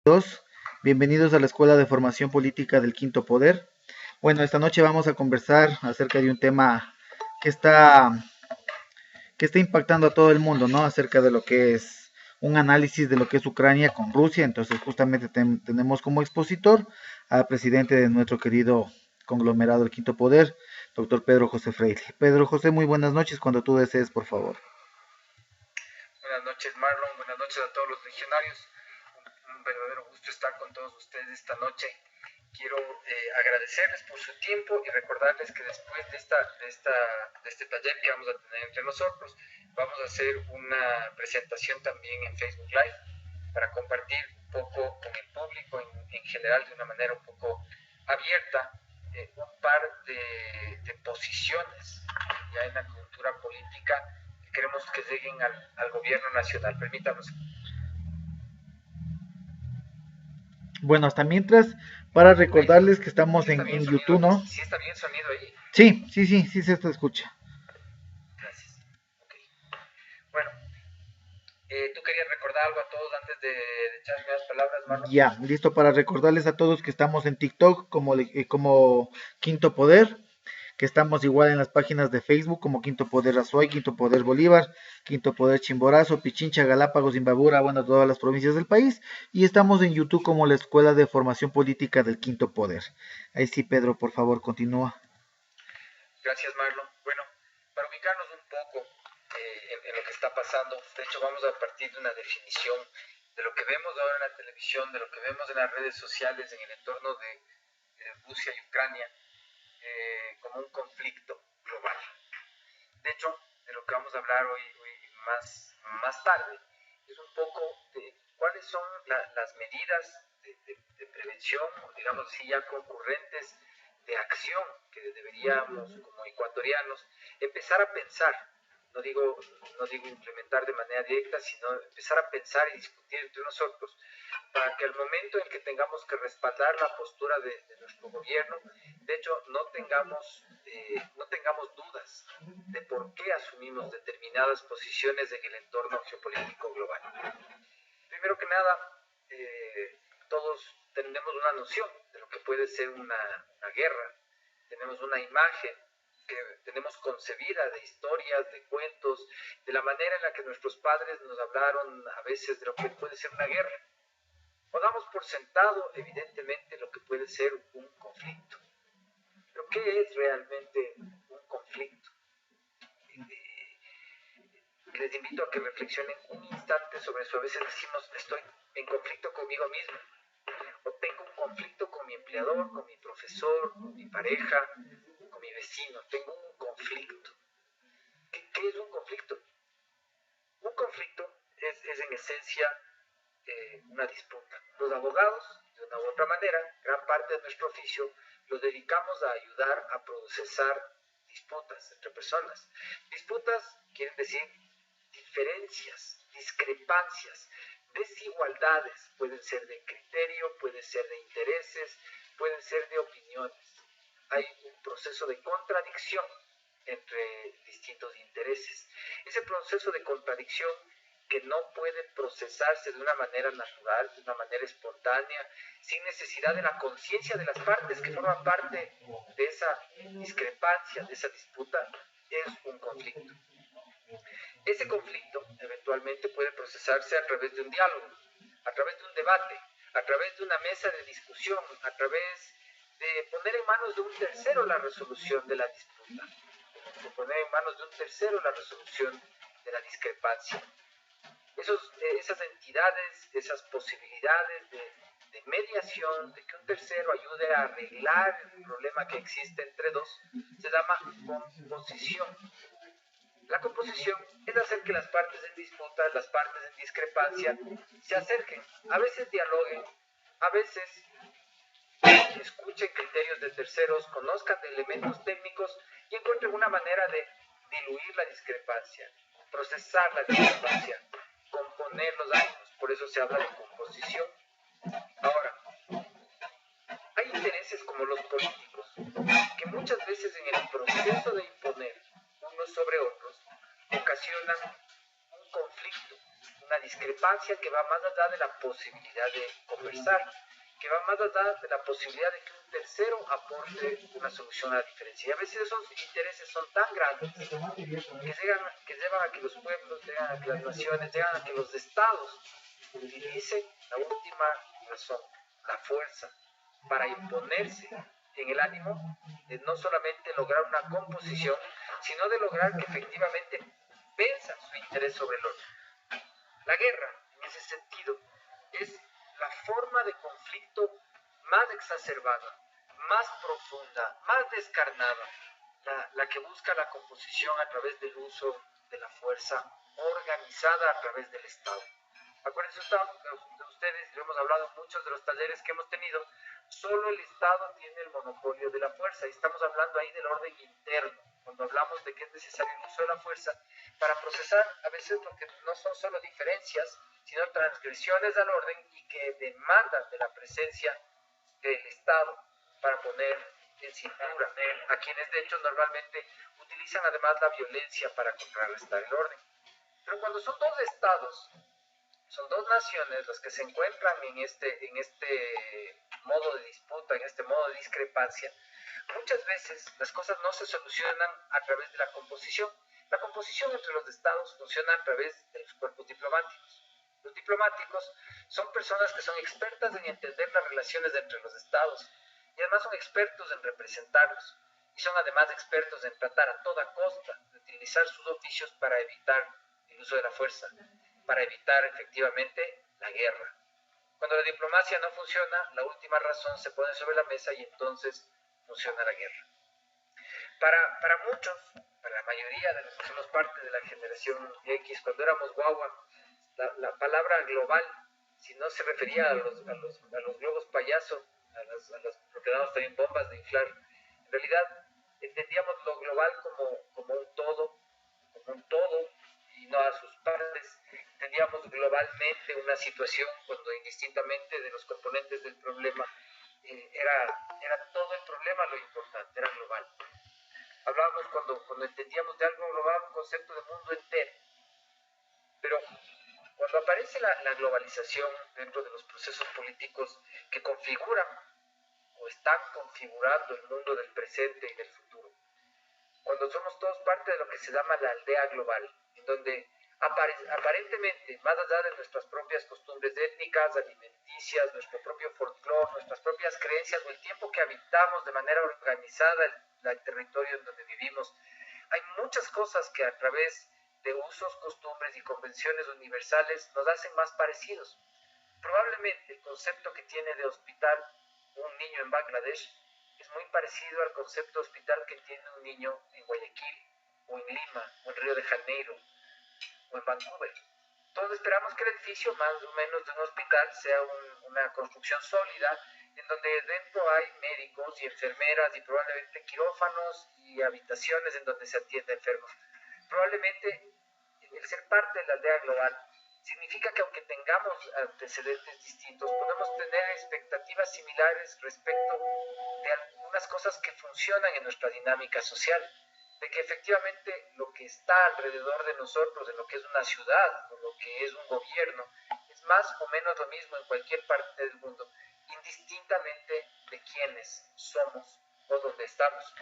Todos, bienvenidos a la Escuela de Formación Política del Quinto Poder. Bueno, esta noche vamos a conversar acerca de un tema que está, que está impactando a todo el mundo, ¿no? Acerca de lo que es un análisis de lo que es Ucrania con Rusia. Entonces, justamente tenemos como expositor al presidente de nuestro querido conglomerado del Quinto Poder, doctor Pedro José Freire. Pedro José, muy buenas noches, cuando tú desees, por favor. Buenas noches, Marlon. Buenas noches a todos los legionarios. Un verdadero gusto estar con todos ustedes esta noche. Quiero agradecerles por su tiempo y recordarles que después de este taller que vamos a tener entre nosotros, vamos a hacer una presentación también en Facebook Live para compartir un poco con el público en general de una manera un poco abierta un par de posiciones ya en la cultura política que queremos que lleguen al gobierno nacional. Permítanos. Bueno, hasta mientras, para recordarles que estamos en YouTube, ¿no? ¿Sí está bien el sonido ahí? Sí se te escucha. Gracias. Okay. Bueno, ¿tú querías recordar algo a todos antes de echarme las palabras, Marlon? Ya, listo para recordarles a todos que estamos en TikTok como Quinto Poder, que estamos igual en las páginas de Facebook como Quinto Poder Azuay, Quinto Poder Bolívar, Quinto Poder Chimborazo, Pichincha, Galápagos, Imbabura, bueno, todas las provincias del país, y estamos en YouTube como la Escuela de Formación Política del Quinto Poder. Ahí sí, Pedro, por favor, continúa. Gracias, Marlon. Bueno, para ubicarnos un poco en lo que está pasando, de hecho vamos a partir de una definición de lo que vemos ahora en la televisión, de lo que vemos en las redes sociales, en el entorno de Rusia y Ucrania, como un conflicto global. De hecho, de lo que vamos a hablar hoy más tarde es un poco de cuáles son las medidas de prevención, digamos así, ya concurrentes de acción que deberíamos como ecuatorianos empezar a pensar. No digo implementar de manera directa, sino empezar a pensar y discutir entre nosotros para que al momento en que tengamos que respaldar la postura de nuestro gobierno, de hecho no tengamos dudas de por qué asumimos determinadas posiciones en el entorno geopolítico global. Primero que nada, todos tenemos una noción de lo que puede ser una guerra, tenemos una imagen que tenemos concebida de historias, de cuentos, de la manera en la que nuestros padres nos hablaron a veces de lo que puede ser una guerra. O damos por sentado, evidentemente, lo que puede ser un conflicto. Pero ¿qué es realmente un conflicto? Les invito a que reflexionen un instante sobre eso. A veces decimos, estoy en conflicto conmigo mismo, o tengo un conflicto con mi empleador, con mi profesor, con mi pareja, con mi vecino. Tengo un conflicto. ¿Qué es un conflicto? Un conflicto es en esencia una disputa. Los abogados, de una u otra manera, gran parte de nuestro oficio, lo dedicamos a ayudar a procesar disputas entre personas. Disputas quieren decir diferencias, discrepancias, desigualdades, pueden ser de criterio, pueden ser de intereses, pueden ser de opiniones. Hay un proceso de contradicción entre distintos intereses. Ese proceso de contradicción que no puede procesarse de una manera natural, de una manera espontánea, sin necesidad de la conciencia de las partes que forman parte de esa discrepancia, de esa disputa, es un conflicto. Ese conflicto eventualmente puede procesarse a través de un diálogo, a través de un debate, a través de una mesa de discusión, a través de poner en manos de un tercero la resolución de la disputa, de poner en manos de un tercero la resolución de la discrepancia. Esas entidades, esas posibilidades de mediación, de que un tercero ayude a arreglar el problema que existe entre dos, se llama composición. La composición es hacer que las partes en disputa, las partes en discrepancia, se acerquen, a veces dialoguen, a veces escuchen criterios de terceros, conozcan de elementos técnicos y encuentren una manera de diluir la discrepancia, procesar la discrepancia, componer los ánimos. Por eso se habla de composición. Ahora, hay intereses como los políticos que muchas veces en el proceso de imponer unos sobre otros ocasionan un conflicto, una discrepancia discrepancia que va más allá de la posibilidad de conversar, que va más allá de la posibilidad de que un tercero aporte una solución a la diferencia. Y a veces esos intereses son tan grandes que llevan a que los pueblos, llegan a que las naciones, llegan a que los estados utilicen la última razón, la fuerza, para imponerse en el ánimo de no solamente lograr una composición, sino de lograr que efectivamente venza su interés sobre el otro. La guerra, en ese sentido, es la forma de conflicto más exacerbada, más profunda, más descarnada, la que busca la composición a través del uso de la fuerza organizada a través del Estado. Acuérdense de ustedes, lo hemos hablado en muchos de los talleres que hemos tenido, solo el Estado tiene el monopolio de la fuerza y estamos hablando ahí del orden interno, cuando hablamos de que es necesario el uso de la fuerza para procesar a veces lo que no son solo diferencias, sino transgresiones al orden y que demandan de la presencia del Estado para poner en cintura a quienes de hecho normalmente utilizan además la violencia para contrarrestar el orden. Pero cuando son dos estados, son dos naciones las que se encuentran en este modo de disputa, en este modo de discrepancia, muchas veces las cosas no se solucionan a través de la composición. La composición entre los estados funciona a través de los cuerpos diplomáticos. Los diplomáticos son personas que son expertas en entender las relaciones entre los estados y además son expertos en representarlos y son además expertos en tratar a toda costa de utilizar sus oficios para evitar el uso de la fuerza, para evitar efectivamente la guerra. Cuando la diplomacia no funciona, la última razón se pone sobre la mesa y entonces funciona la guerra. Para muchos, para la mayoría de los que somos parte de la generación X, cuando éramos guagua, la palabra global, si no se refería a los globos payaso, a las propiedades también bombas de inflar, en realidad entendíamos lo global como un todo, y no a sus partes. Entendíamos globalmente una situación cuando indistintamente de los componentes del problema era todo el problema lo importante, era global. Hablábamos cuando entendíamos de algo global un concepto de mundo entero. Pero cuando aparece la globalización dentro de los procesos políticos que configuran o están configurando el mundo del presente y del futuro, cuando somos todos parte de lo que se llama la aldea global, en donde aparentemente, más allá de nuestras propias costumbres étnicas, alimenticias, nuestro propio folclore, nuestras propias creencias o el tiempo que habitamos de manera organizada el territorio en donde vivimos, hay muchas cosas que a través de usos, costumbres y convenciones universales nos hacen más parecidos. Probablemente el concepto que tiene de hospital un niño en Bangladesh es muy parecido al concepto de hospital que tiene un niño en Guayaquil, o en Lima, o en Río de Janeiro, o en Vancouver. Todos esperamos que el edificio, más o menos de un hospital, sea una construcción sólida, en donde dentro hay médicos y enfermeras y probablemente quirófanos y habitaciones en donde se atiende a enfermos. Probablemente el ser parte de la aldea global significa que aunque tengamos antecedentes distintos, podemos tener expectativas similares respecto de algunas cosas que funcionan en nuestra dinámica social, de que efectivamente lo que está alrededor de nosotros, en lo que es una ciudad o lo que es un gobierno, es más o menos lo mismo en cualquier parte del mundo, indistintamente de quiénes somos o dónde estamos.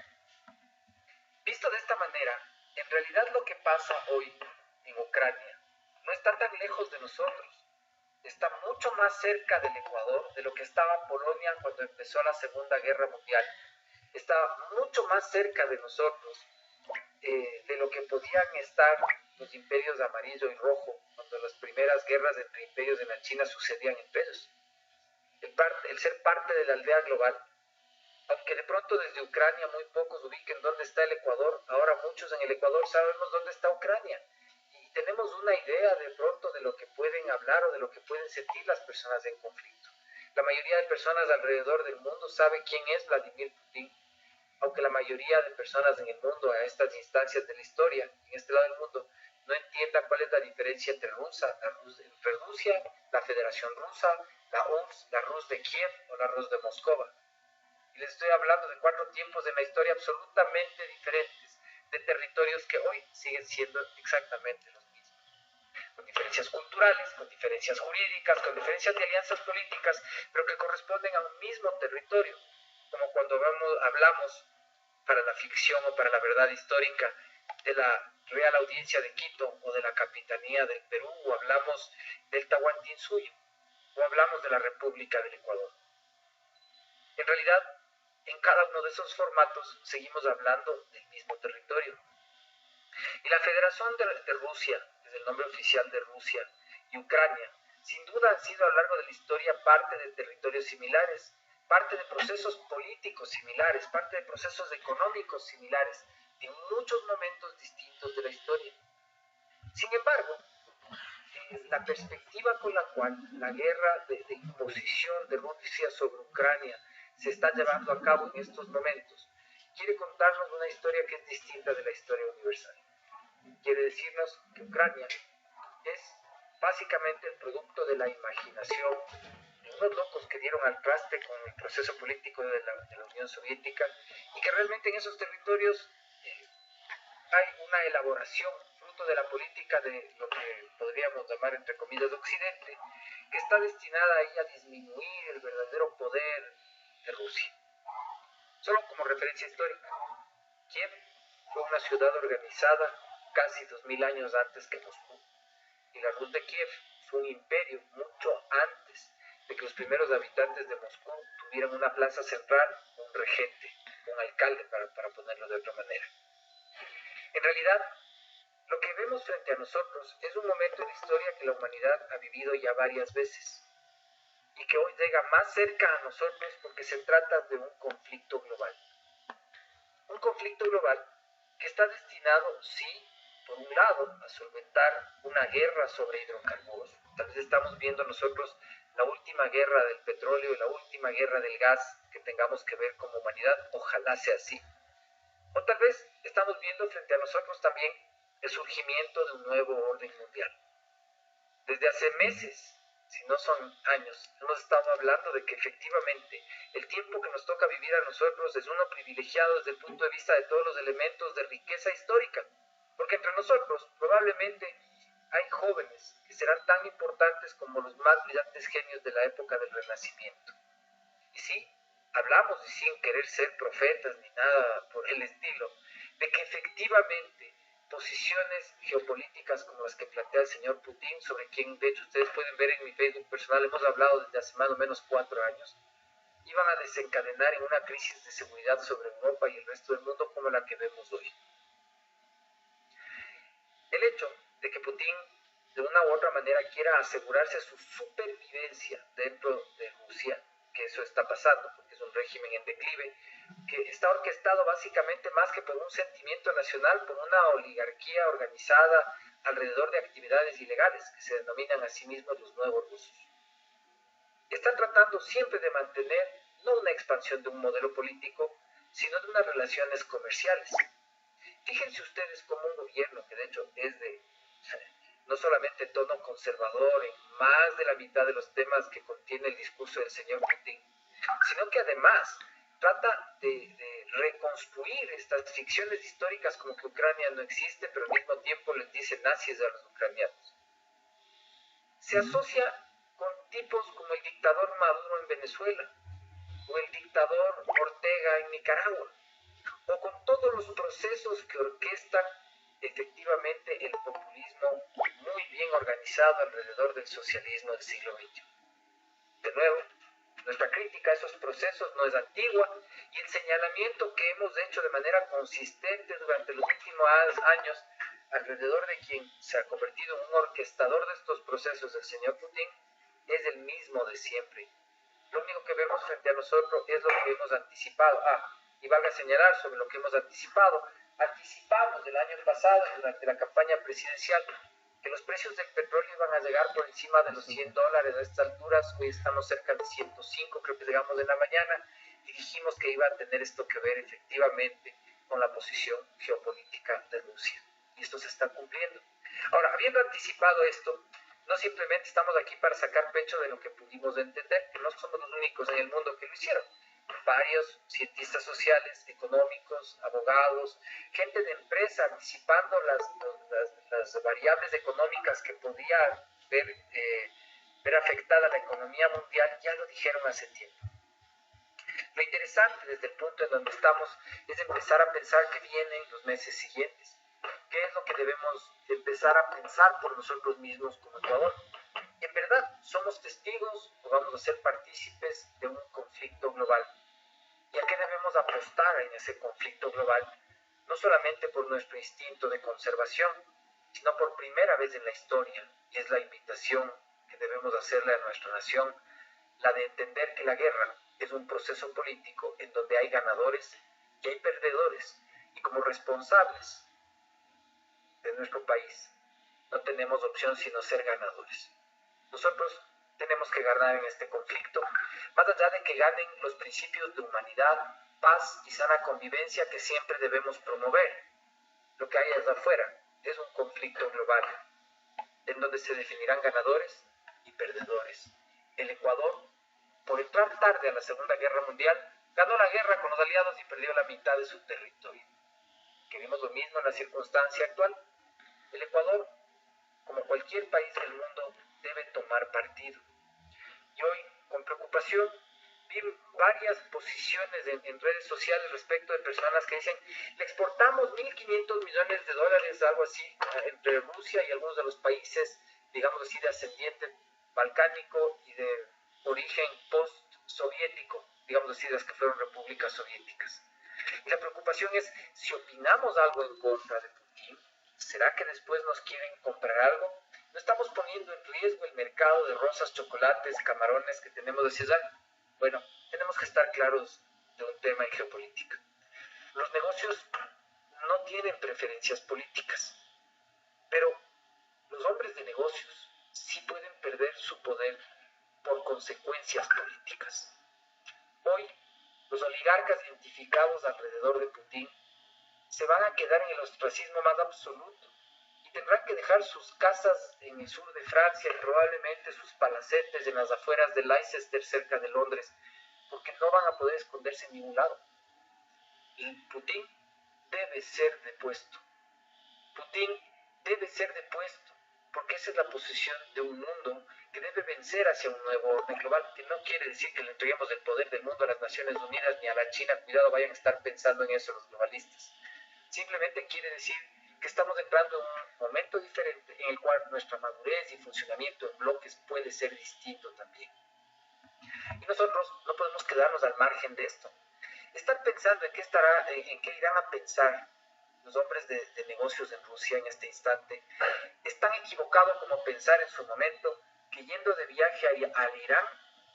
Visto de esta manera, en realidad lo que pasa hoy en Ucrania no está tan lejos de nosotros, está mucho más cerca del Ecuador de lo que estaba Polonia cuando empezó la Segunda Guerra Mundial, está mucho más cerca de nosotros de lo que podían estar los imperios amarillo y rojo cuando las primeras guerras entre imperios en la China sucedían entre ellos. El ser parte de la aldea global, aunque de pronto desde Ucrania muy pocos ubiquen dónde está el Ecuador, ahora muchos en el Ecuador sabemos dónde está Ucrania y tenemos una idea de pronto de lo que pueden hablar o de lo que pueden sentir las personas en conflicto. La mayoría de personas alrededor del mundo sabe quién es Vladimir Putin, aunque la mayoría de personas en el mundo a estas instancias de la historia, en este lado del mundo, no entienda cuál es la diferencia entre Rusia, la Federación Rusa, la URSS, la Rus de Kiev o la Rus de Moscova. Y les estoy hablando de 4 tiempos de la historia absolutamente diferentes, de territorios que hoy siguen siendo exactamente los mismos. con diferencias culturales, con diferencias jurídicas, con diferencias de alianzas políticas, pero que corresponden a un mismo territorio, como cuando hablamos para la ficción o para la verdad histórica de la Real Audiencia de Quito o de la Capitanía del Perú, o hablamos del Tahuantinsuyo, o hablamos de la República del Ecuador. En realidad, en cada uno de esos formatos seguimos hablando del mismo territorio. Y la Federación de Rusia, desde el nombre oficial de Rusia, y Ucrania, sin duda han sido a lo largo de la historia parte de territorios similares, parte de procesos políticos similares, parte de procesos económicos similares, en muchos momentos distintos de la historia. Sin embargo, la perspectiva con la cual la guerra de imposición de Rusia sobre Ucrania se está llevando a cabo en estos momentos quiere contarnos una historia que es distinta de la historia universal. Quiere decirnos que Ucrania es básicamente el producto de la imaginación de unos locos que dieron al traste con el proceso político de la Unión Soviética, y que realmente en esos territorios hay una elaboración fruto de la política de lo que podríamos llamar entre comillas de Occidente, que está destinada ahí a disminuir el verdadero poder de Rusia. Solo como referencia histórica, Kiev fue una ciudad organizada casi 2000 años antes que Moscú, y la Rus de Kiev fue un imperio mucho antes de que los primeros habitantes de Moscú tuvieran una plaza central, un regente, un alcalde, para ponerlo de otra manera. En realidad, lo que vemos frente a nosotros es un momento en la historia que la humanidad ha vivido ya varias veces, y que hoy llega más cerca a nosotros porque se trata de un conflicto global. Un conflicto global que está destinado, sí, por un lado, a solventar una guerra sobre hidrocarburos. Tal vez estamos viendo nosotros la última guerra del petróleo y la última guerra del gas que tengamos que ver como humanidad. Ojalá sea así. O tal vez estamos viendo frente a nosotros también el surgimiento de un nuevo orden mundial. Desde hace meses, si no son años, hemos estado hablando de que efectivamente el tiempo que nos toca vivir a nosotros es uno privilegiado desde el punto de vista de todos los elementos de riqueza histórica, porque entre nosotros probablemente hay jóvenes que serán tan importantes como los más brillantes genios de la época del Renacimiento. Y sí, hablamos, y sin querer ser profetas ni nada por el estilo, de que efectivamente posiciones geopolíticas como las que plantea el señor Putin, sobre quien de hecho ustedes pueden ver en mi Facebook personal, hemos hablado desde hace más o menos 4 años, iban a desencadenar en una crisis de seguridad sobre Europa y el resto del mundo como la que vemos hoy. El hecho de que Putin de una u otra manera quiera asegurarse su supervivencia dentro de Rusia, que eso está pasando, porque es un régimen en declive, que está orquestado básicamente más que por un sentimiento nacional, por una oligarquía organizada alrededor de actividades ilegales, que se denominan a sí mismos los nuevos rusos. Está tratando siempre de mantener no una expansión de un modelo político, sino de unas relaciones comerciales. Fíjense ustedes cómo un gobierno, que de hecho es de no solamente tono conservador en más de la mitad de los temas que contiene el discurso del señor Putin, sino que además trata de reconstruir estas ficciones históricas como que Ucrania no existe, pero al mismo tiempo les dice nazis a los ucranianos. Se asocia con tipos como el dictador Maduro en Venezuela, o el dictador Ortega en Nicaragua, o con todos los procesos que orquestan efectivamente el populismo muy bien organizado alrededor del socialismo del siglo XXI. De nuevo, nuestra crítica a esos procesos no es antigua, y el señalamiento que hemos hecho de manera consistente durante los últimos años alrededor de quien se ha convertido en un orquestador de estos procesos, el señor Putin, es el mismo de siempre. Lo único que vemos frente a nosotros es lo que hemos anticipado. Y valga señalar sobre lo que hemos anticipado. Anticipamos el año pasado, durante la campaña presidencial, que los precios del petróleo iban a llegar por encima de los $100 a estas alturas. Hoy estamos cerca de 105, creo que llegamos en la mañana, y dijimos que iba a tener esto que ver efectivamente con la posición geopolítica de Rusia. Y esto se está cumpliendo. Ahora, habiendo anticipado esto, no simplemente estamos aquí para sacar pecho de lo que pudimos entender, que no somos los únicos en el mundo que lo hicieron. varios cientistas sociales, económicos, abogados, gente de empresa anticipando las variables económicas que podía ver afectada la economía mundial, ya lo dijeron hace tiempo. Lo interesante desde el punto en donde estamos es empezar a pensar qué viene en los meses siguientes. ¿Qué es lo que debemos empezar a pensar por nosotros mismos como Ecuador? ¿En verdad somos testigos o vamos a ser partícipes de un conflicto global? ¿Y a qué debemos apostar en ese conflicto global? No solamente por nuestro instinto de conservación, sino por primera vez en la historia, y es la invitación que debemos hacerle a nuestra nación, la de entender que la guerra es un proceso político en donde hay ganadores y hay perdedores, y como responsables de nuestro país no tenemos opción sino ser ganadores. Nosotros tenemos que ganar en este conflicto, más allá de que ganen los principios de humanidad, paz y sana convivencia que siempre debemos promover. Lo que hay allá afuera es un conflicto global, en donde se definirán ganadores y perdedores. El Ecuador, por entrar tarde a la Segunda Guerra Mundial, ganó la guerra con los aliados y perdió la mitad de su territorio. ¿Queremos lo mismo en la circunstancia actual? El Ecuador, como cualquier país del mundo, debe tomar partido. Y hoy, con preocupación, vi varias posiciones en redes sociales respecto de personas que dicen, le exportamos 1.500 millones de dólares, algo así, entre Rusia y algunos de los países, digamos así, de ascendiente balcánico y de origen post-soviético, digamos así, de las que fueron repúblicas soviéticas. Y la preocupación es, si opinamos algo en contra de Putin, ¿será que después nos quieren comprar algo? ¿No estamos poniendo en riesgo el mercado de rosas, chocolates, camarones que tenemos de César? Bueno, tenemos que estar claros de un tema en geopolítica. Los negocios no tienen preferencias políticas, pero los hombres de negocios sí pueden perder su poder por consecuencias políticas. Hoy, los oligarcas identificados alrededor de Putin se van a quedar en el ostracismo más absoluto y tendrán que dejar sus casas en el sur de Francia y probablemente sus palacetes en las afueras de Leicester, cerca de Londres, porque no van a poder esconderse en ningún lado. Y Putin debe ser depuesto. Putin debe ser depuesto, porque esa es la posición de un mundo que debe vencer hacia un nuevo orden global, que no quiere decir que le entreguemos el poder del mundo a las Naciones Unidas ni a la China. Cuidado, vayan a estar pensando en eso los globalistas. Simplemente quiere decir que estamos entrando en un momento diferente en el cual nuestra madurez y funcionamiento en bloques puede ser distinto también. Y nosotros no podemos quedarnos al margen de esto. Estar pensando en qué irán a pensar los hombres de negocios en Rusia en este instante, es tan equivocado como pensar en su momento que yendo de viaje al Irán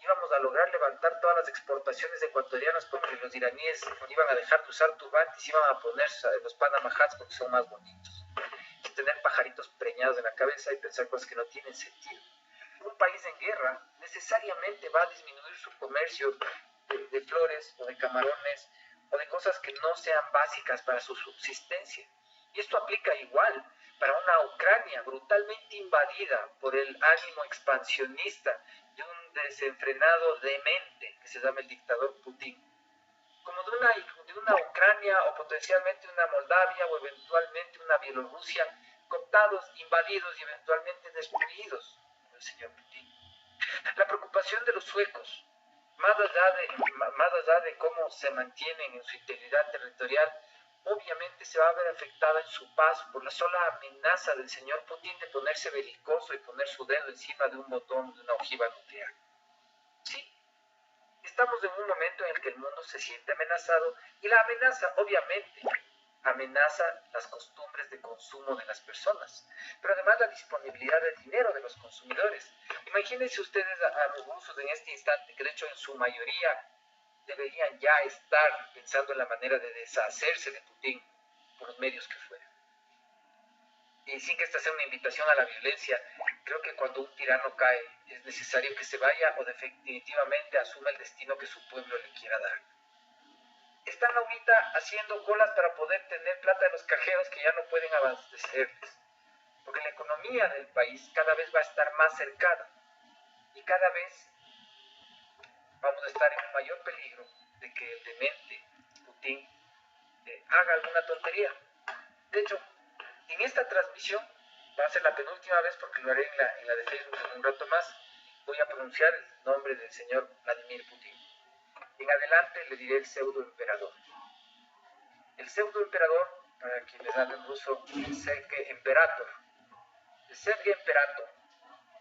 íbamos a lograr levantar todas las exportaciones ecuatorianas porque los iraníes iban a dejar de usar turbantes y iban a ponerse los Panama Hats porque son más bonitos. Y tener pajaritos preñados en la cabeza y pensar cosas que no tienen sentido. Un país en guerra necesariamente va a disminuir su comercio de flores o de camarones o de cosas que no sean básicas para su subsistencia. Y esto aplica igual para una Ucrania brutalmente invadida por el ánimo expansionista de un desenfrenado demente que se llama el dictador Putin, como de una Ucrania o potencialmente una Moldavia o eventualmente una Bielorrusia, cooptados, invadidos y eventualmente destruidos por el señor Putin. La preocupación de los suecos, más allá de cómo se mantienen en su integridad territorial, obviamente se va a ver afectada en su paz por la sola amenaza del señor Putin de ponerse belicoso y poner su dedo encima de un botón de una ojiva nuclear. Sí, estamos en un momento en el que el mundo se siente amenazado y la amenaza, obviamente, amenaza las costumbres de consumo de las personas, pero además la disponibilidad de dinero de los consumidores. Imagínense ustedes a los rusos en este instante, que de hecho en su mayoría deberían ya estar pensando en la manera de deshacerse de Putin por los medios que fueran. Y sin que esta sea una invitación a la violencia, creo que cuando un tirano cae es necesario que se vaya o definitivamente asuma el destino que su pueblo le quiera dar. Están ahorita haciendo colas para poder tener plata de los cajeros que ya no pueden abastecerles, porque la economía del país cada vez va a estar más cercana y cada vez vamos a estar en mayor peligro de que el demente Putin haga alguna tontería. De hecho, en esta transmisión, va a ser la penúltima vez porque lo haré en la de Facebook en un rato más, voy a pronunciar el nombre del señor Vladimir Putin. En adelante le diré el pseudo emperador. El pseudo emperador, para quienes hablan ruso, el Sergei Imperator. El Sergei Imperator,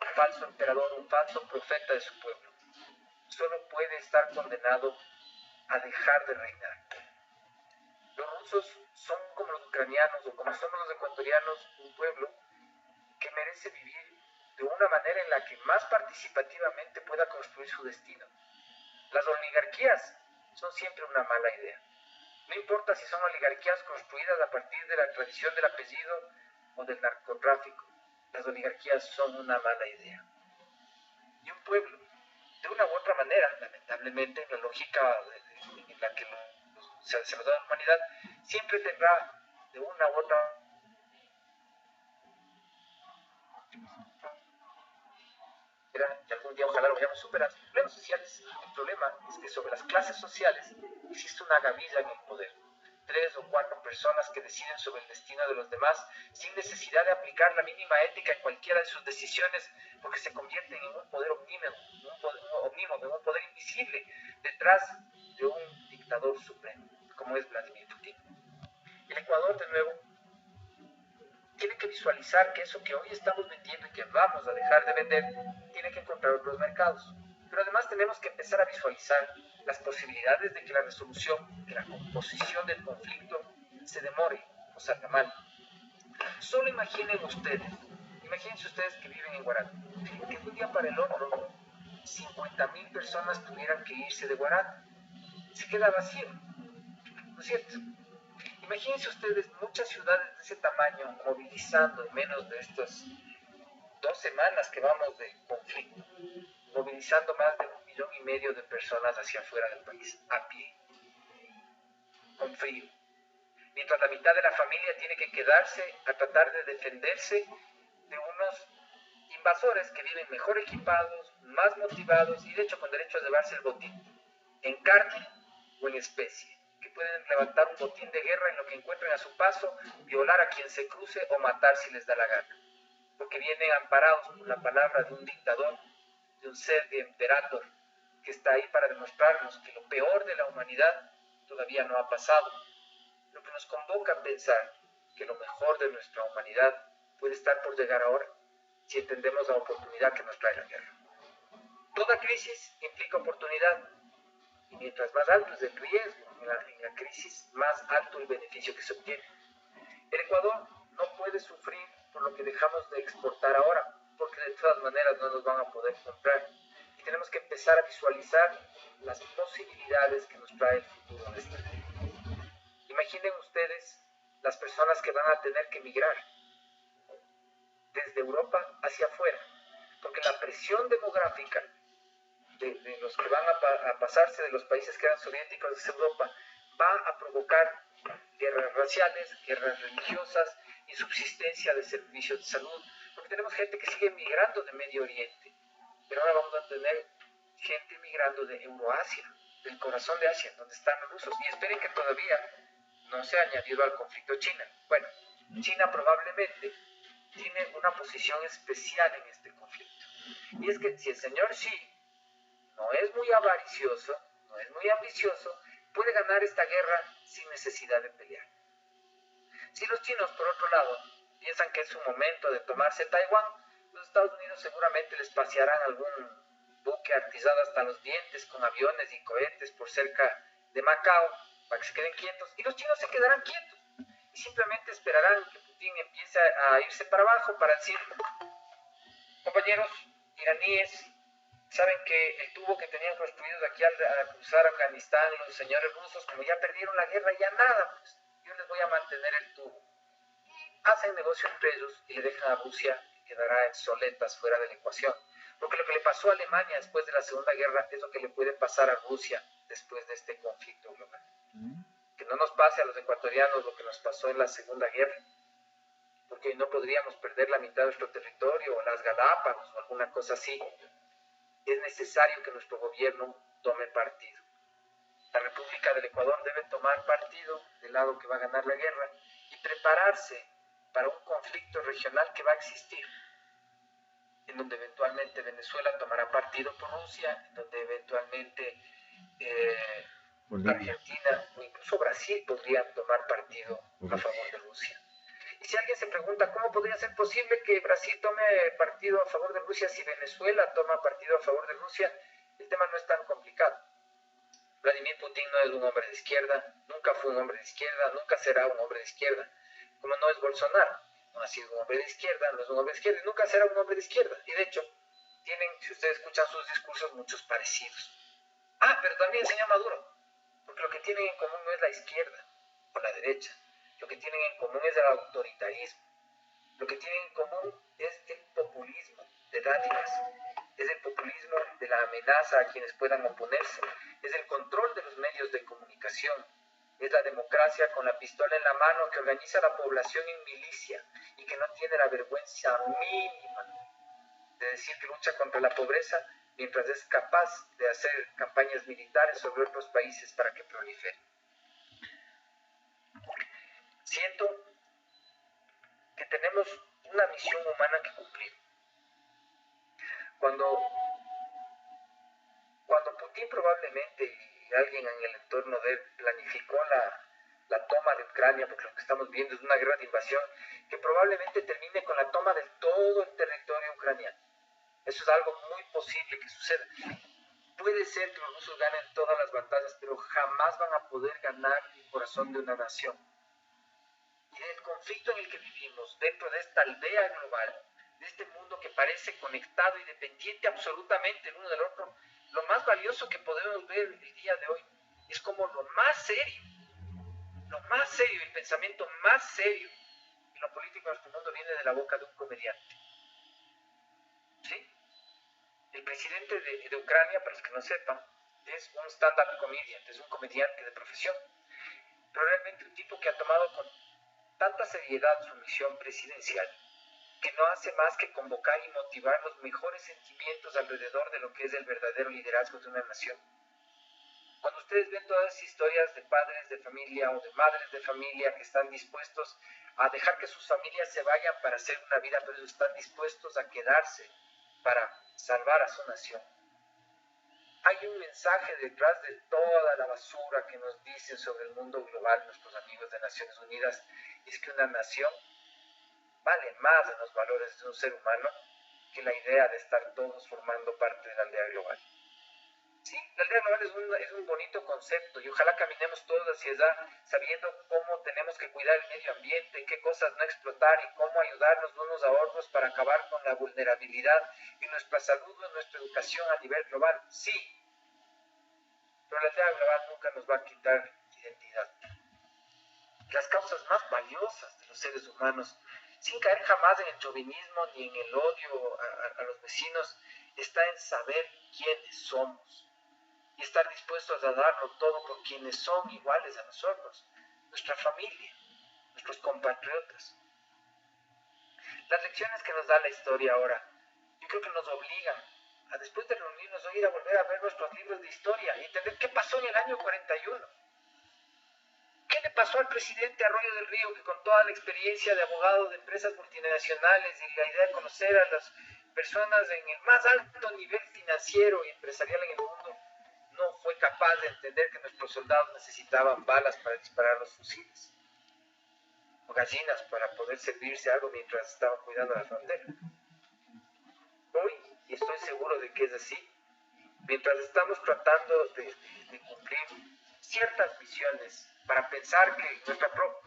un falso emperador, un falso profeta de su pueblo, solo puede estar condenado a dejar de reinar. Los rusos son como los ucranianos o como somos los ecuatorianos, un pueblo que merece vivir de una manera en la que más participativamente pueda construir su destino. Las oligarquías son siempre una mala idea. No importa si son oligarquías construidas a partir de la tradición del apellido o del narcotráfico, las oligarquías son una mala idea. Y un pueblo, de una u otra manera, lamentablemente, en la lógica en la que se nos da la humanidad, siempre tendrá de una u otra que algún día ojalá lo vayamos a superar. Problemas sociales. El problema es que sobre las clases sociales existe una gavilla en el poder. 3 o 4 personas que deciden sobre el destino de los demás sin necesidad de aplicar la mínima ética en cualquiera de sus decisiones, porque se convierten en un poder omnímodo, un poder invisible detrás de un dictador supremo, como es Vladimir Putin. El Ecuador, de nuevo, tiene que visualizar que eso que hoy estamos vendiendo y que vamos a dejar de vender, tiene que encontrar otros mercados. Pero además tenemos que empezar a visualizar las posibilidades de que la resolución, de la composición del conflicto, se demore o salga mal. Solo imagínense ustedes que viven en Guarata, que de un día para el otro 50.000 personas tuvieran que irse de Guarata. Se queda vacío, ¿no es cierto? Imagínense ustedes muchas ciudades de ese tamaño movilizando en menos de estas 2 semanas que vamos de conflicto, movilizando más de 1,5 millones de personas hacia afuera del país, a pie, con frío. Mientras la mitad de la familia tiene que quedarse a tratar de defenderse de unos invasores que viven mejor equipados, más motivados y de hecho con derecho a llevarse el botín, en carne o en especie, que pueden levantar un botín de guerra en lo que encuentren a su paso, violar a quien se cruce o matar si les da la gana, porque vienen amparados por la palabra de un dictador, de un ser de emperador, que está ahí para demostrarnos que lo peor de la humanidad todavía no ha pasado, lo que nos convoca a pensar que lo mejor de nuestra humanidad puede estar por llegar ahora, si entendemos la oportunidad que nos trae la guerra. Toda crisis implica oportunidad, y mientras más alto es el riesgo en la crisis, más alto el beneficio que se obtiene. El Ecuador no puede sufrir por lo que dejamos de exportar ahora, porque de todas maneras no nos van a poder comprar. Y tenemos que empezar a visualizar las posibilidades que nos trae el futuro de esta vida. Imaginen ustedes las personas que van a tener que migrar desde Europa hacia afuera, porque la presión demográfica de los que van a pasarse de los países que eran soviéticos hacia Europa va a provocar guerras raciales, guerras religiosas, insubsistencia de servicios de salud, porque tenemos gente que sigue migrando de Medio Oriente, pero ahora vamos a tener gente migrando de Euroasia, del corazón de Asia, donde están los rusos, y esperen que todavía no se ha añadido al conflicto China. Bueno, China probablemente tiene una posición especial en este conflicto, y es que si el señor Xi no es muy avaricioso, no es muy ambicioso, puede ganar esta guerra sin necesidad de pelear. Si los chinos, por otro lado, piensan que es su momento de tomarse Taiwán, los Estados Unidos seguramente les pasearán algún buque artillado hasta los dientes con aviones y cohetes por cerca de Macao para que se queden quietos, y los chinos se quedarán quietos y simplemente esperarán que Putin empiece a irse para abajo para decir: compañeros iraníes, saben que el tubo que tenían construido de aquí a cruzar Afganistán los señores rusos, como ya perdieron la guerra, ya nada, pues yo les voy a mantener el tubo. Hacen negocio entre ellos y le dejan a Rusia, que quedará en soletas fuera de la ecuación. Porque lo que le pasó a Alemania después de la Segunda Guerra es lo que le puede pasar a Rusia después de este conflicto global. Que no nos pase a los ecuatorianos lo que nos pasó en la Segunda Guerra, porque no podríamos perder la mitad de nuestro territorio o las Galápagos o alguna cosa así. Es necesario que nuestro gobierno tome partido. La República del Ecuador debe tomar partido del lado que va a ganar la guerra y prepararse para un conflicto regional que va a existir, en donde eventualmente Venezuela tomará partido por Rusia, en donde eventualmente Argentina o incluso Brasil podrían tomar partido a favor de Rusia. Y si alguien se pregunta cómo podría ser posible que Brasil tome partido a favor de Rusia si Venezuela toma partido a favor de Rusia, el tema no es tan complicado. Vladimir Putin no es un hombre de izquierda, nunca fue un hombre de izquierda, nunca será un hombre de izquierda, como no es Bolsonaro, no ha sido un hombre de izquierda, no es un hombre de izquierda y nunca será un hombre de izquierda. Y de hecho, tienen, si ustedes escuchan sus discursos, muchos parecidos. Pero también el señor Maduro, porque lo que tienen en común no es la izquierda o la derecha, lo que tienen en común es el autoritarismo, lo que tienen en común es el populismo de dádivas, es el populismo de la amenaza a quienes puedan oponerse, es el control de los medios de comunicación, es la democracia con la pistola en la mano que organiza a la población en milicia y que no tiene la vergüenza mínima de decir que lucha contra la pobreza mientras es capaz de hacer campañas militares sobre otros países para que proliferen. Siento que tenemos una misión humana que cumplir. Cuando Putin probablemente y alguien en el entorno de él planificó la toma de Ucrania, porque lo que estamos viendo es una guerra de invasión que probablemente termine con la toma de todo el territorio ucraniano. Eso es algo muy posible que suceda. Puede ser que los rusos ganen todas las batallas, pero jamás van a poder ganar el corazón de una nación. Y del conflicto en el que vivimos, dentro de esta aldea global, de este mundo que parece conectado y dependiente absolutamente el uno del otro, lo más valioso que podemos ver el día de hoy es como lo más serio, el pensamiento más serio en lo político de nuestro mundo viene de la boca de un comediante. ¿Sí? El presidente de Ucrania, para los que no sepan, es un stand-up comedian, es un comediante de profesión, pero realmente un tipo que ha tomado con tanta seriedad su misión presidencial, que no hace más que convocar y motivar los mejores sentimientos alrededor de lo que es el verdadero liderazgo de una nación. Cuando ustedes ven todas esas historias de padres de familia o de madres de familia que están dispuestos a dejar que sus familias se vayan para hacer una vida, pero ellos están dispuestos a quedarse para salvar a su nación. Hay un mensaje detrás de toda la basura que nos dicen sobre el mundo global nuestros amigos de Naciones Unidas, y es que una nación vale más en los valores de un ser humano que la idea de estar todos formando parte de la aldea global. Sí, la aldea global es un bonito concepto y ojalá caminemos todos hacia allá sabiendo cómo tenemos que cuidar el medio ambiente, qué cosas no explotar y cómo ayudarnos unos a otros para acabar con la vulnerabilidad en nuestra salud o en nuestra educación a nivel global. Sí, pero la aldea global nunca nos va a quitar identidad. Las causas más valiosas de los seres humanos, sin caer jamás en el chauvinismo ni en el odio a los vecinos, está en saber quiénes somos y estar dispuestos a darlo todo por quienes son iguales a nosotros, nuestra familia, nuestros compatriotas. Las lecciones que nos da la historia ahora, yo creo que nos obligan a, después de reunirnos hoy, ir a volver a ver nuestros libros de historia y entender qué pasó en el año 41. ¿Qué le pasó al presidente Arroyo del Río, que con toda la experiencia de abogado de empresas multinacionales y la idea de conocer a las personas en el más alto nivel financiero y empresarial en el mundo, no fue capaz de entender que nuestros soldados necesitaban balas para disparar los fusiles o gallinas para poder servirse algo mientras estaban cuidando la frontera? Hoy, y estoy seguro de que es así, mientras estamos tratando de cumplir ciertas misiones para pensar que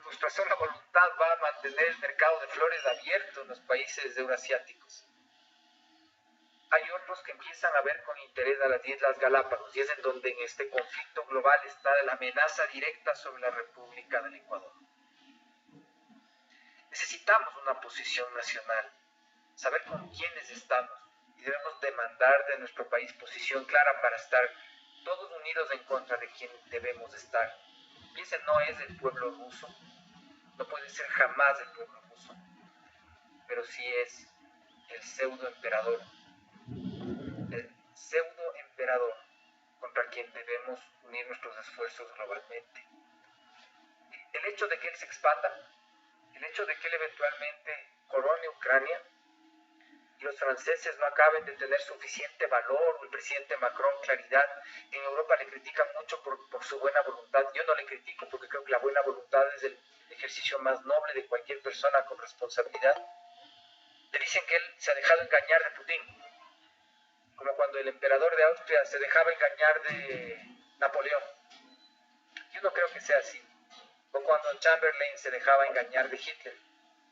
nuestra sola voluntad va a mantener el mercado de flores abierto en los países euroasiáticos, hay otros que empiezan a ver con interés a las Islas Galápagos, y es en donde en este conflicto global está la amenaza directa sobre la República del Ecuador. Necesitamos una posición nacional, saber con quiénes estamos, y debemos demandar de nuestro país posición clara para estar todos unidos en contra de quien debemos estar. Piensen, no es el pueblo ruso, no puede ser jamás el pueblo ruso, pero sí es el pseudo emperador contra quien debemos unir nuestros esfuerzos globalmente. El hecho de que él se expanda, el hecho de que él eventualmente corone Ucrania y los franceses no acaben de tener suficiente valor, o el presidente Macron claridad, en Europa le critican mucho por su buena voluntad. Yo no le critico porque creo que la buena voluntad es el ejercicio más noble de cualquier persona con responsabilidad. Te dicen que él se ha dejado engañar de Putin, como cuando el emperador de Austria se dejaba engañar de Napoleón. Yo no creo que sea así. O cuando Chamberlain se dejaba engañar de Hitler.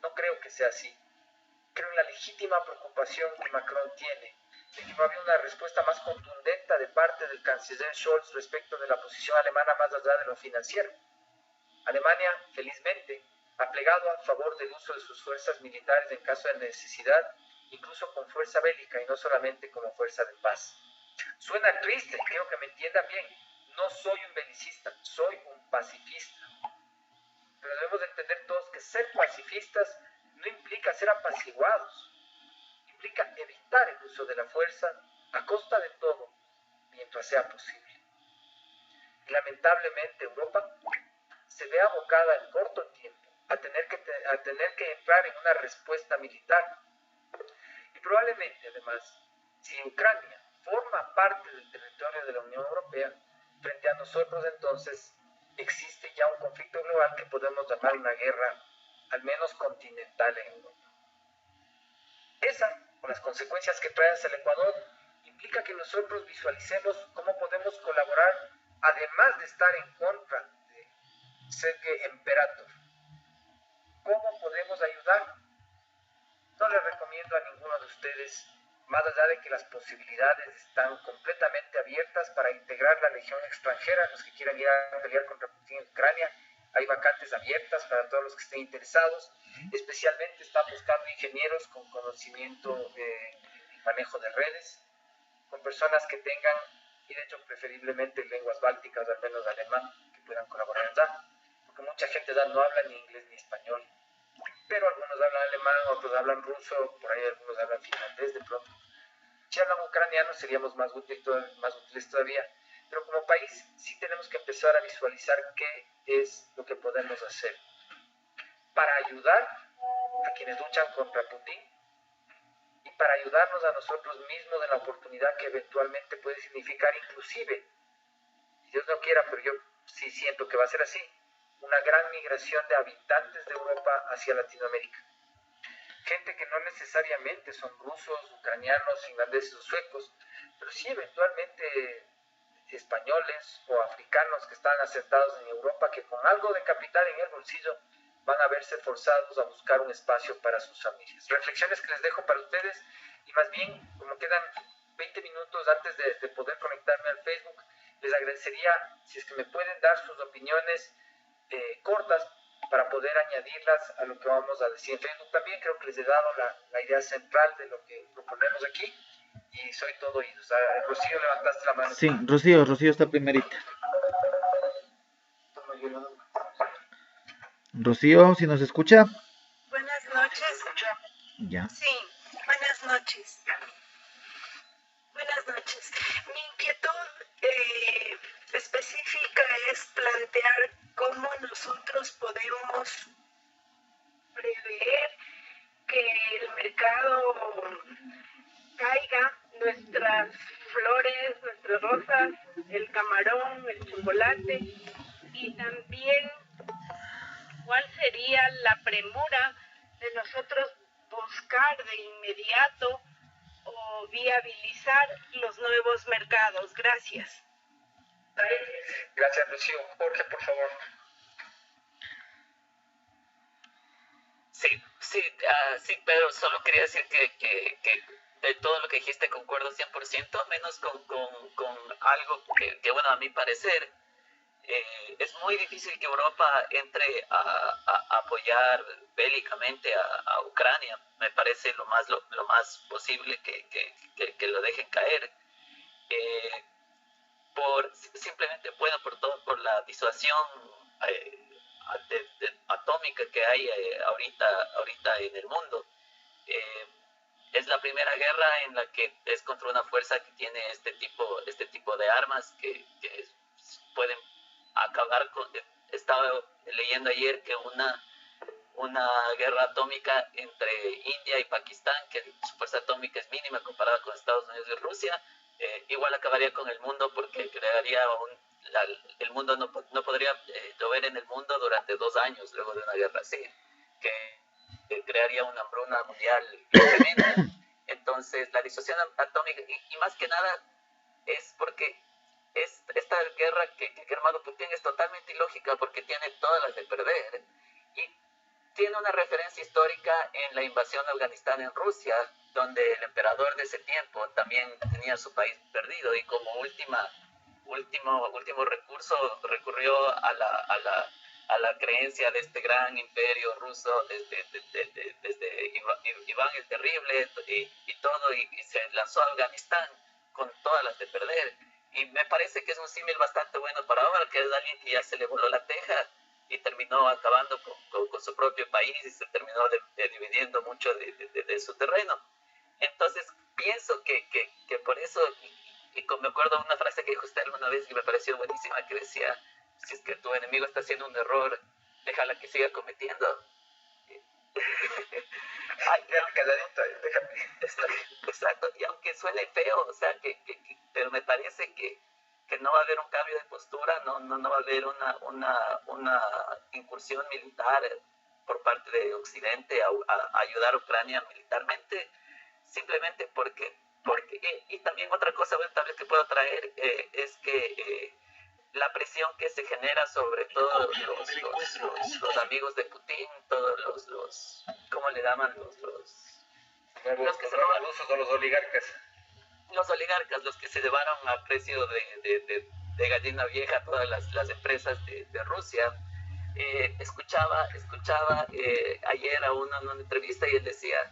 No creo que sea así. Creo en la legítima preocupación que Macron tiene de que no había una respuesta más contundente de parte del canciller Scholz respecto de la posición alemana más allá de lo financiero. Alemania, felizmente, ha plegado a favor del uso de sus fuerzas militares en caso de necesidad, incluso con fuerza bélica y no solamente como fuerza de paz. Suena triste, creo que me entiendan bien. No soy un belicista, soy un pacifista. Pero debemos entender todos que ser pacifistas no implica ser apaciguados, implica evitar el uso de la fuerza a costa de todo, mientras sea posible. Y lamentablemente Europa se ve abocada en corto tiempo a tener que entrar en una respuesta militar. Y probablemente, además, si Ucrania forma parte del territorio de la Unión Europea, frente a nosotros entonces existe ya un conflicto global que podemos llamar una guerra, al menos continental en Europa. Esa, con las consecuencias que trae hacia el Ecuador, implica que nosotros visualicemos cómo podemos colaborar, además de estar en contra de Sergei Imperator. ¿Cómo podemos ayudar? No les recomiendo a ninguno de ustedes, más allá de que las posibilidades están completamente abiertas para integrar la legión extranjera, los que quieran ir a pelear contra Putin en Ucrania. Hay vacantes abiertas para todos los que estén interesados. Especialmente están buscando ingenieros con conocimiento de manejo de redes, con personas que tengan, y de hecho preferiblemente lenguas bálticas, al menos alemán, que puedan colaborar allá, porque mucha gente ya no habla ni inglés ni español, pero algunos hablan alemán, otros hablan ruso, por ahí algunos hablan finlandés de pronto. Si hablan ucraniano seríamos más útiles todavía, pero como país sí tenemos que empezar a visualizar qué es lo que podemos hacer para ayudar a quienes luchan contra Putin y para ayudarnos a nosotros mismos en la oportunidad que eventualmente puede significar inclusive, Dios no quiera, pero yo sí siento que va a ser así, una gran migración de habitantes de Europa hacia Latinoamérica. Gente que no necesariamente son rusos, ucranianos, finlandeses o suecos, pero sí eventualmente españoles o africanos que están asentados en Europa, que con algo de capital en el bolsillo van a verse forzados a buscar un espacio para sus familias. Reflexiones que les dejo para ustedes, y más bien, como quedan 20 minutos antes de poder conectarme al Facebook, les agradecería si es que me pueden dar sus opiniones cortas para poder añadirlas a lo que vamos a decir en Facebook. También creo que les he dado la idea central de lo que proponemos aquí y soy todo oídos. Rocío, levantaste la mano. Sí, Rocío está primerita. Rocío, si nos escucha. Buenas noches. Ya. Sí, buenas noches. Buenas noches. Mi inquietud específica es plantear cómo nosotros podemos prever que el mercado caiga, nuestras flores, nuestras rosas, el camarón, el chocolate, y también cuál sería la premura de nosotros buscar de inmediato o viabilizar los nuevos mercados. Gracias. Gracias, Rocío. Jorge, por favor. Sí, Pedro, solo quería decir que de todo lo que dijiste concuerdo 100%, menos con algo que, bueno, a mi parecer, es muy difícil que Europa entre a apoyar bélicamente a Ucrania. Me parece lo más posible que lo dejen caer. Simplemente, bueno, por la disuasión atómica que hay ahorita en el mundo. es la primera guerra en la que es contra una fuerza que tiene este tipo de armas que pueden acabar con... Estaba leyendo ayer que una guerra atómica entre India y Pakistán, que su fuerza atómica es mínima comparada con Estados Unidos y Rusia, igual acabaría con el mundo porque crearía el mundo no podría llover en el mundo durante 2 años luego de una guerra así, que crearía una hambruna mundial tremenda. Entonces, la disuasión atómica, y más que nada, es porque esta guerra que ha armado Putin es totalmente ilógica porque tiene todas las de perder. Y tiene una referencia histórica en la invasión de Afganistán en Rusia, donde el emperador de ese tiempo también tenía su país perdido y como último recurso recurrió a la creencia de este gran imperio ruso desde Iván el Terrible y todo, y se lanzó a Afganistán con todas las de perder. Y me parece que es un símil bastante bueno para ahora, que es alguien que ya se le voló la teja y terminó acabando con su propio país y se terminó dividiendo mucho de su terreno. Entonces, pienso que por eso, y me acuerdo de una frase que dijo usted alguna vez que me pareció buenísima, que decía, si es que tu enemigo está haciendo un error, déjala que siga cometiendo. Ay, Calladito, déjame. Exacto, y aunque suene feo, o sea, pero me parece que no va a haber un cambio de postura, no va a haber una incursión militar por parte de Occidente a ayudar a Ucrania militarmente, simplemente y también otra cosa tal vez que puedo traer es que la presión que se genera sobre todos los amigos de Putin, todos los ¿cómo le llaman? Los que se roban, rusos o los oligarcas. los oligarcas, los que se llevaron a precio de gallina vieja todas las empresas de Rusia. Escuchaba ayer a uno en una entrevista y él decía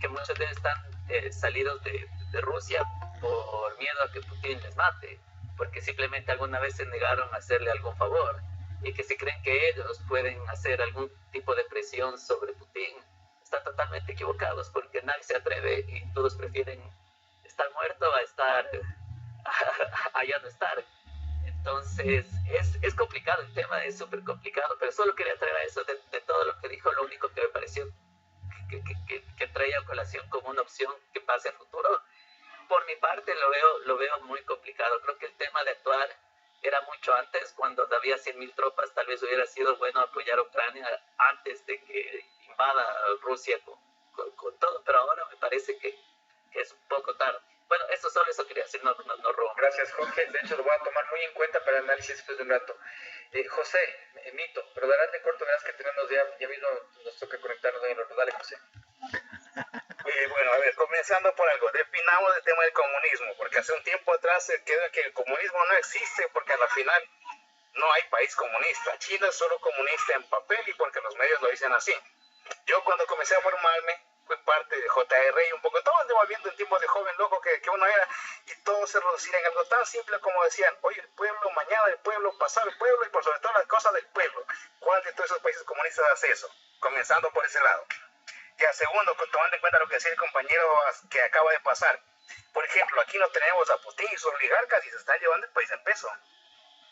que muchos de ellos están salidos de Rusia por miedo a que Putin les mate, porque simplemente alguna vez se negaron a hacerle algún favor y que si creen que ellos pueden hacer algún tipo de presión sobre Putin, están totalmente equivocados porque nadie se atreve y todos prefieren estar muerto a estar a ya no estar. Entonces es complicado el tema, es súper complicado, pero solo quería traer a eso de todo lo que dijo. Lo único que me pareció que traía a colación como una opción que pase a futuro, por mi parte lo veo muy complicado. Creo que el tema de actuar era mucho antes, cuando había 100.000 tropas. Tal vez hubiera sido bueno apoyar a Ucrania antes de que invada Rusia con todo, pero ahora me parece que es un poco tarde. Bueno, eso quería decir, no robo. Gracias, Jorge. De hecho, lo voy a tomar muy en cuenta para el análisis después de un rato. José, Mito, pero darás de corto, verás que tenemos ya mismo, nos toca conectarnos en el otro. Dale, José. Bueno, a ver, comenzando por algo, definamos el tema del comunismo, porque hace un tiempo atrás se quedó que el comunismo no existe, porque a la final no hay país comunista. China es solo comunista en papel y porque los medios lo dicen así. Yo cuando comencé a formarme, fui parte de JR y un poco todos devolviendo en tiempos de joven loco que uno era, y todo se reducía en algo tan simple como decían, hoy el pueblo, mañana el pueblo, pasado el pueblo y por sobre todo las cosas del pueblo. ¿Cuál de todos esos países comunistas hace eso? Comenzando por ese lado. Ya segundo, tomando en cuenta lo que decía el compañero que acaba de pasar. Por ejemplo, aquí no tenemos a Putin y sus oligarcas y se están llevando el país en peso.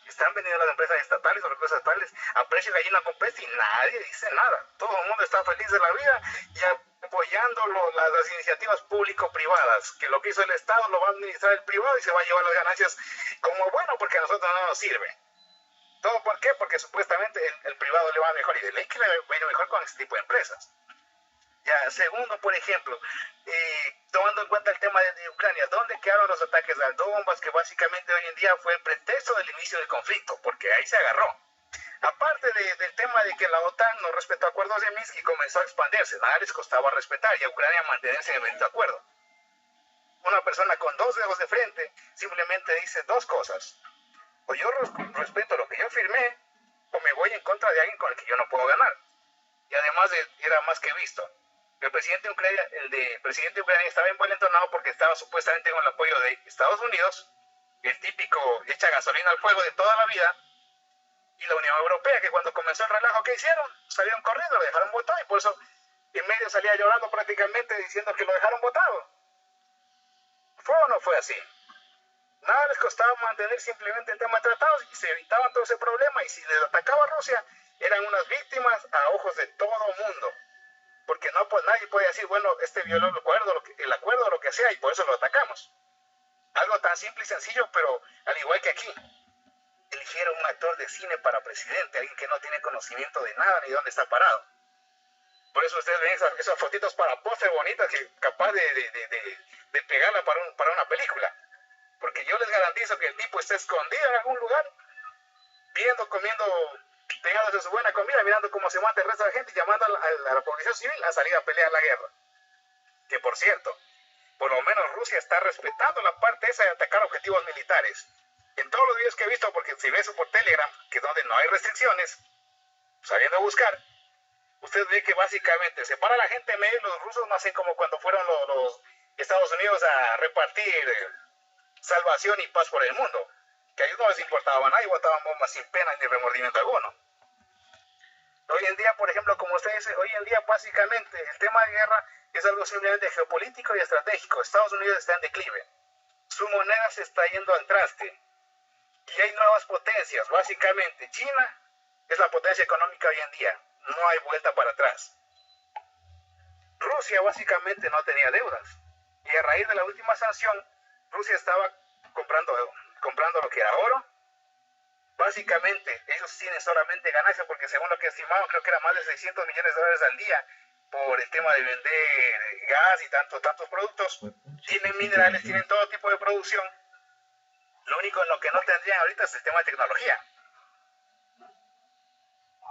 Están vendiendo las empresas estatales o recursos estatales a precio de gallina con peste y nadie dice nada. Todo el mundo está feliz de la vida y apoyando las iniciativas público-privadas, que lo que hizo el Estado lo va a administrar el privado y se va a llevar las ganancias como bueno porque a nosotros no nos sirve. ¿Todo por qué? Porque supuestamente el privado le va mejor y de ley que le va a ir mejor con este tipo de empresas. Ya, segundo, por ejemplo, tomando en cuenta el tema de Ucrania, ¿dónde quedaron los ataques al Donbass, que básicamente hoy en día fue el pretexto del inicio del conflicto? Porque ahí se agarró. Aparte del tema de que la OTAN no respetó acuerdos de Minsk y comenzó a expandirse, nada les costaba respetar y a Ucrania mantenerse en el bendito acuerdo. Una persona con 2 dedos de frente simplemente dice 2 cosas. O yo respeto lo que yo firmé, o me voy en contra de alguien con el que yo no puedo ganar. Y además era más que visto. El presidente de Ucrania estaba envalentonado porque estaba supuestamente con el apoyo de Estados Unidos, el típico echa gasolina al fuego de toda la vida, y la Unión Europea, que cuando comenzó el relajo, ¿qué hicieron? Salieron corriendo, lo dejaron botado, y por eso y medio salía llorando prácticamente diciendo que lo dejaron botado. ¿Fue o no fue así? Nada les costaba mantener simplemente el tema de tratados y se evitaban todo ese problema, y si les atacaba Rusia eran unas víctimas a ojos de todo mundo, porque no, pues nadie puede decir, bueno, este violó el acuerdo o lo que sea y por eso lo atacamos. Algo tan simple y sencillo, pero al igual que aquí, eligieron un actor de cine para presidente, alguien que no tiene conocimiento de nada ni dónde está parado. Por eso ustedes ven esas fotitos para póster bonitas que capaz de pegarla para una película. Porque yo les garantizo que el tipo está escondido en algún lugar, viendo, comiendo, pegándose su buena comida, mirando cómo se mata el resto de la gente y llamando a la población civil a salir a pelear la guerra. Que por cierto, por lo menos Rusia está respetando la parte esa de atacar objetivos militares. En todos los videos que he visto, porque si ves por Telegram, que es donde no hay restricciones, sabiendo buscar, usted ve que básicamente separa a la gente en medio. Los rusos no hacen como cuando fueron los Estados Unidos a repartir salvación y paz por el mundo, que a ellos no les importaba nada y botaban bombas sin pena ni remordimiento alguno. Hoy en día, por ejemplo, como usted dice, hoy en día básicamente el tema de guerra es algo simplemente geopolítico y estratégico. Estados Unidos está en declive, su moneda se está yendo al traste y hay nuevas potencias. Básicamente China es la potencia económica hoy en día, no hay vuelta para atrás. Rusia básicamente no tenía deudas y a raíz de la última sanción Rusia estaba comprando lo que era oro. Básicamente ellos tienen solamente ganancia porque según lo que estimaban creo que era más de $600 millones al día por el tema de vender gas y tantos productos. Tienen minerales, tienen todo tipo de producción. Lo único en lo que no tendrían ahorita es el tema de tecnología.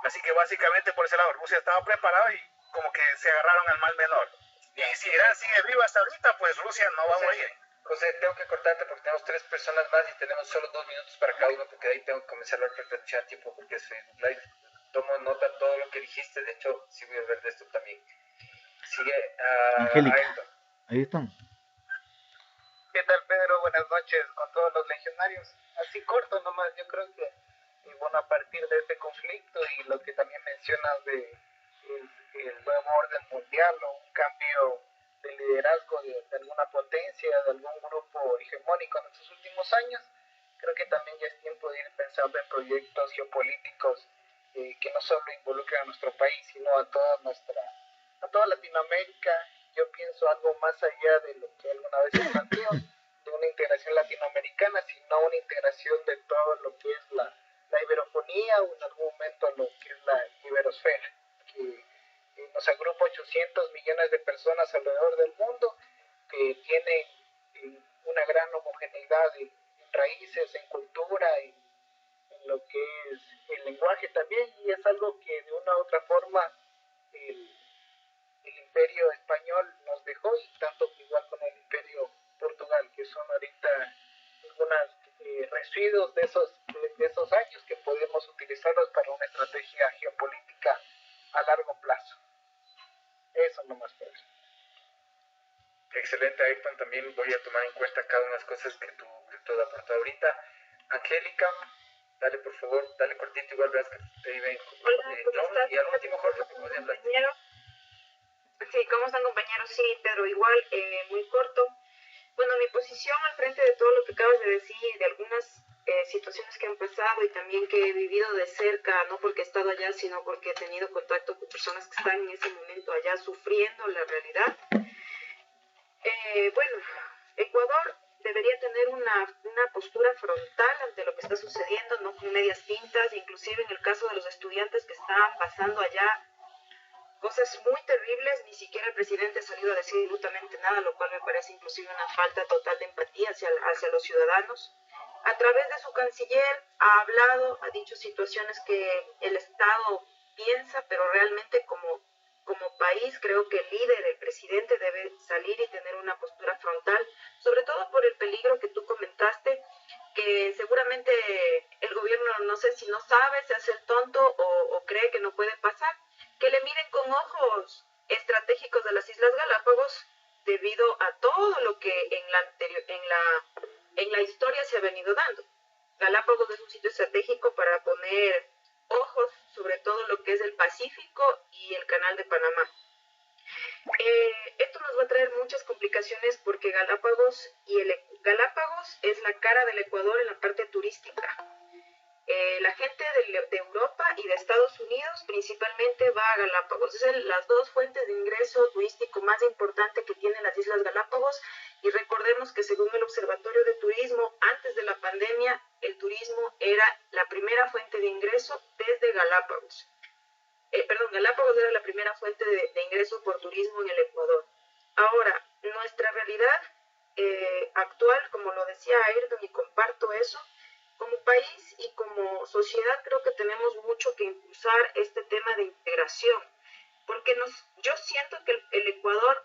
Así que básicamente por ese lado Rusia estaba preparado y como que se agarraron al mal menor. Y si Irán sigue vivo hasta ahorita, pues Rusia no va a morir. José, tengo que cortarte porque tenemos 3 personas más y tenemos solo 2 minutos para cada uno, porque de ahí tengo que comenzar la otra transmisión a tiempo porque es Facebook Live. Tomo nota de todo lo que dijiste, de hecho, sí voy a ver de esto también. Sigue Angélica, Ayrton. ahí están. ¿Qué tal, Pedro? Buenas noches con todos los legionarios. Así corto nomás, yo creo que, bueno, a partir de este conflicto y lo que también mencionas de el nuevo orden mundial o un cambio de liderazgo de alguna potencia, de algún grupo hegemónico en estos últimos años, creo que también ya es tiempo de ir pensando en proyectos geopolíticos que no solo involucren a nuestro país, sino a toda Latinoamérica. Yo pienso algo más allá de lo que alguna vez se planteó, de una integración latinoamericana, sino una integración de todo lo que es la iberofonía o en algún momento lo que es la iberosfera, que nos agrupa 800 millones de personas alrededor del mundo que tienen una gran homogeneidad en raíces, en cultura, en lo que es el lenguaje también, y es algo que de una u otra forma el imperio español nos dejó, y tanto igual con el imperio Portugal, que son ahorita algunos residuos de esos años que podemos utilizarlos para una estrategia geopolítica a largo plazo. Eso nomás, Pedro. Excelente, Ayrton. También voy a tomar en cuenta cada una de las cosas que tú has aportado ahorita. Angélica, dale por favor, dale cortito, igual verás que te viven. Hola, ¿cómo estás? Y al último, Jorge, te puedes hablar. Sí, ¿cómo están, compañeros? Sí, Pedro, igual, muy corto. Bueno, mi posición al frente de todo lo que acabas de decir, de algunas situaciones que han pasado y también que he vivido de cerca, no porque he estado allá, sino porque he tenido contacto con personas que están en ese momento allá sufriendo la realidad. Bueno, Ecuador debería tener una postura frontal ante lo que está sucediendo, no con medias tintas, inclusive en el caso de los estudiantes que están pasando allá cosas muy terribles. Ni siquiera el presidente ha salido a decir absolutamente nada, lo cual me parece inclusive una falta total de empatía hacia los ciudadanos. A través de su canciller ha hablado, ha dicho situaciones que el Estado piensa, pero realmente como país creo que el líder, el presidente, debe salir y tener una postura frontal, sobre todo por el peligro que tú comentaste, que seguramente el gobierno, no sé si no sabe, se hace el tonto o cree que no puede pasar, que le miren con ojos estratégicos de las Islas Galápagos debido a todo lo que en la historia se ha venido dando. Galápagos es un sitio estratégico para poner ojos sobre todo lo que es el Pacífico y el Canal de Panamá. Esto nos va a traer muchas complicaciones porque Galápagos Galápagos es la cara del Ecuador en la parte turística. La gente de Europa y de Estados Unidos principalmente va a Galápagos. Es las dos fuentes de ingreso turístico más importante que tienen las Islas Galápagos. Y recordemos que según el Observatorio de Turismo, antes de la pandemia, el turismo era la primera fuente de ingreso desde Galápagos. Galápagos era la primera fuente de ingreso por turismo en el Ecuador. Ahora, nuestra realidad actual, como lo decía Ayrton, y comparto eso, como país y como sociedad creo que tenemos mucho que impulsar este tema de integración, porque yo siento que el Ecuador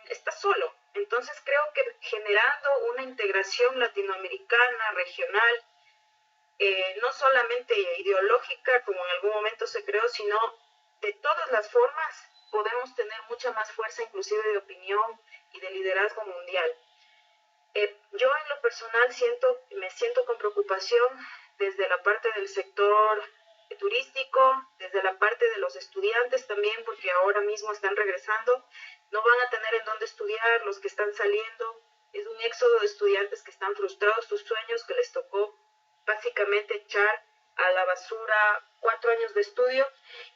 está solo, entonces creo que generando una integración latinoamericana, regional, no solamente ideológica como en algún momento se creó, sino de todas las formas podemos tener mucha más fuerza inclusive de opinión y de liderazgo mundial. Yo en lo personal me siento con preocupación desde la parte del sector turístico, desde la parte de los estudiantes también, porque ahora mismo están regresando, no van a tener en dónde estudiar, los que están saliendo, es un éxodo de estudiantes que están frustrados, sus sueños, que les tocó básicamente echar a la basura 4 años de estudio,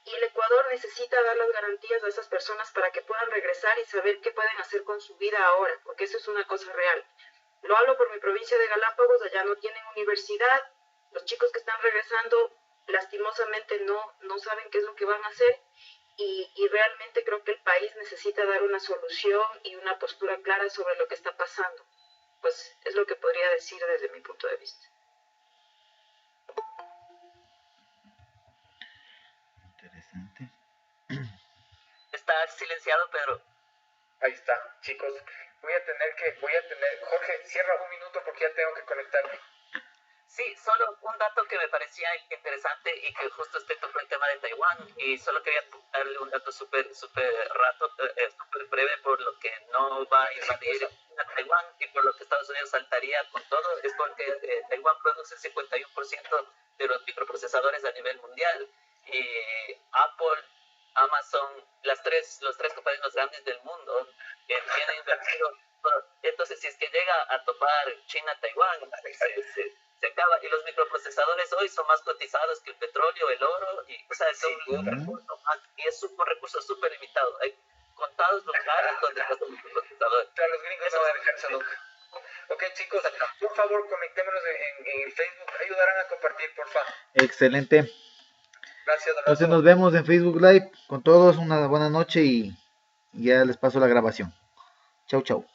y el Ecuador necesita dar las garantías a esas personas para que puedan regresar y saber qué pueden hacer con su vida ahora, porque eso es una cosa real. Lo hablo por mi provincia de Galápagos, allá no tienen universidad, los chicos que están regresando lastimosamente no saben qué es lo que van a hacer, y realmente creo que el país necesita dar una solución y una postura clara sobre lo que está pasando. Pues es lo que podría decir desde mi punto de vista. Interesante. Está silenciado, Pedro. Ahí está, chicos. Jorge, cierra un minuto porque ya tengo que conectarme. Sí, solo un dato que me parecía interesante y que justo usted tocó el tema de Taiwán, y solo quería darle un dato súper breve por lo que no va a invadir a Taiwán y por lo que Estados Unidos saltaría con todo, es porque Taiwán produce el 51% de los microprocesadores a nivel mundial, y Apple, Amazon, los tres compañías más grandes del mundo tienen invertido. Entonces, si es que llega a topar China-Taiwán, se acaba. Y los microprocesadores hoy son más cotizados que el petróleo, el oro, y y es un recurso súper limitado. Hay contados lugares donde está el microprocesador. Claro, los gringos no van a dejarse nunca. Ok, chicos, por favor, conectémonos en el Facebook. Ayudarán a compartir, por favor. Excelente. Gracias, Entonces nos vemos en Facebook Live con todos. Una buena noche y ya les paso la grabación. Chau, chau.